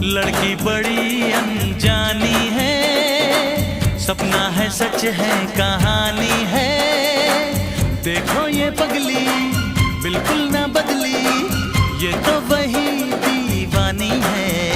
लड़की बड़ी अनजानी है, सपना है सच है कहानी है। देखो ये पगली बिल्कुल ना बदली, ये तो वही दीवानी है।